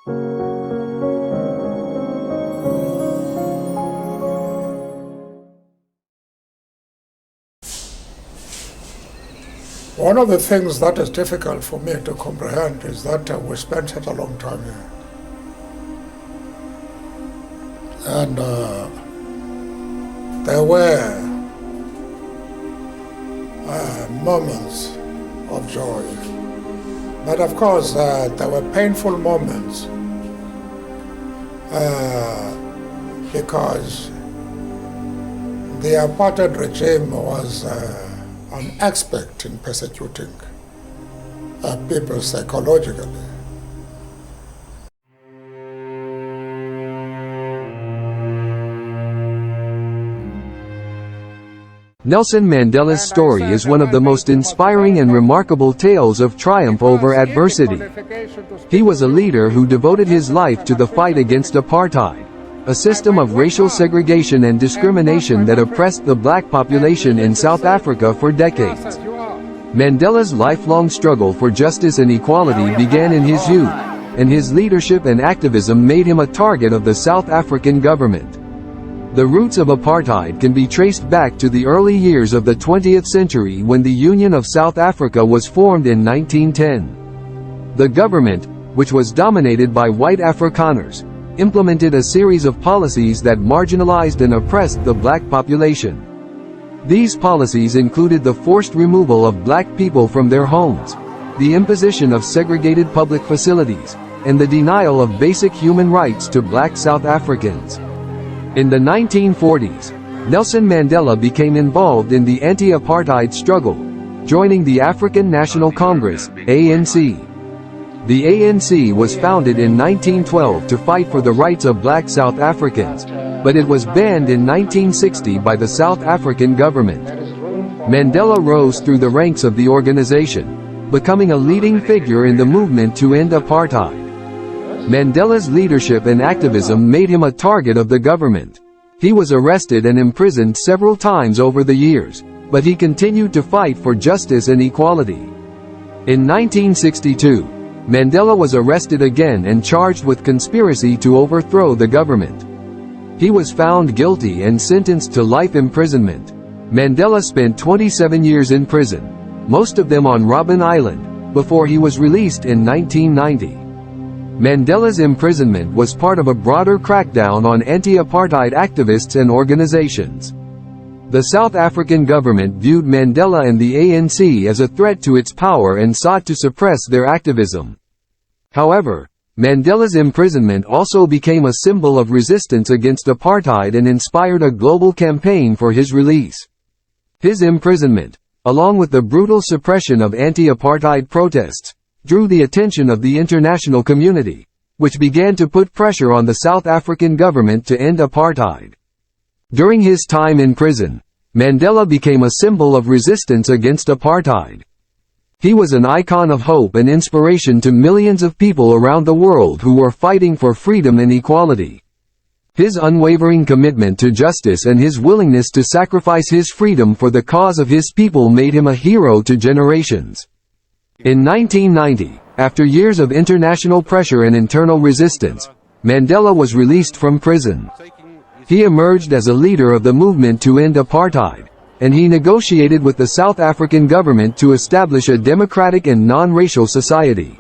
One of the things that is difficult for me to comprehend is that we spent such a long time here. And there were moments of joy. But of course, there were painful moments because the apartheid regime was an expert in persecuting people psychologically. Nelson Mandela's story is one of the most inspiring and remarkable tales of triumph over adversity. He was a leader who devoted his life to the fight against apartheid, a system of racial segregation and discrimination that oppressed the black population in South Africa for decades. Mandela's lifelong struggle for justice and equality began in his youth, and his leadership and activism made him a target of the South African government. The roots of apartheid can be traced back to the early years of the 20th century when the Union of South Africa was formed in 1910. The government, which was dominated by white Afrikaners, implemented a series of policies that marginalized and oppressed the black population. These policies included the forced removal of black people from their homes, the imposition of segregated public facilities, and the denial of basic human rights to black South Africans. In the 1940s, Nelson Mandela became involved in the anti-apartheid struggle, joining the African National Congress, ANC. The ANC was founded in 1912 to fight for the rights of black South Africans, but it was banned in 1960 by the South African government. Mandela rose through the ranks of the organization, becoming a leading figure in the movement to end apartheid. Mandela's leadership and activism made him a target of the government. He was arrested and imprisoned several times over the years, but he continued to fight for justice and equality. In 1962, Mandela was arrested again and charged with conspiracy to overthrow the government. He was found guilty and sentenced to life imprisonment. Mandela spent 27 years in prison, most of them on Robben Island, before he was released in 1990. Mandela's imprisonment was part of a broader crackdown on anti-apartheid activists and organizations. The South African government viewed Mandela and the ANC as a threat to its power and sought to suppress their activism. However, Mandela's imprisonment also became a symbol of resistance against apartheid and inspired a global campaign for his release. His imprisonment, along with the brutal suppression of anti-apartheid protests, drew the attention of the international community, which began to put pressure on the South African government to end apartheid. During his time in prison, Mandela became a symbol of resistance against apartheid. He was an icon of hope and inspiration to millions of people around the world who were fighting for freedom and equality. His unwavering commitment to justice and his willingness to sacrifice his freedom for the cause of his people made him a hero to generations. In 1990, after years of international pressure and internal resistance, Mandela was released from prison. He emerged as a leader of the movement to end apartheid, and he negotiated with the South African government to establish a democratic and non-racial society.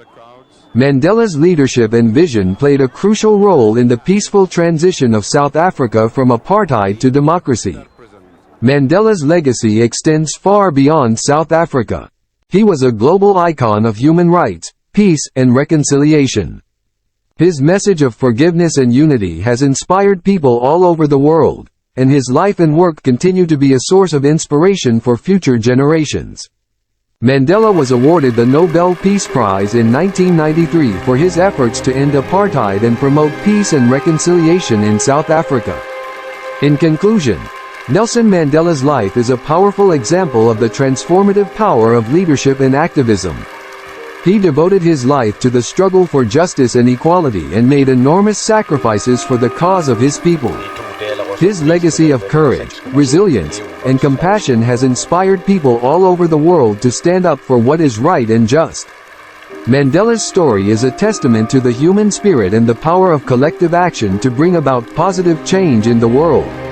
Mandela's leadership and vision played a crucial role in the peaceful transition of South Africa from apartheid to democracy. Mandela's legacy extends far beyond South Africa. He was a global icon of human rights, peace, and reconciliation. His message of forgiveness and unity has inspired people all over the world, and his life and work continue to be a source of inspiration for future generations. Mandela was awarded the Nobel Peace Prize in 1993 for his efforts to end apartheid and promote peace and reconciliation in South Africa. In conclusion, Nelson Mandela's life is a powerful example of the transformative power of leadership and activism. He devoted his life to the struggle for justice and equality and made enormous sacrifices for the cause of his people. His legacy of courage, resilience, and compassion has inspired people all over the world to stand up for what is right and just. Mandela's story is a testament to the human spirit and the power of collective action to bring about positive change in the world.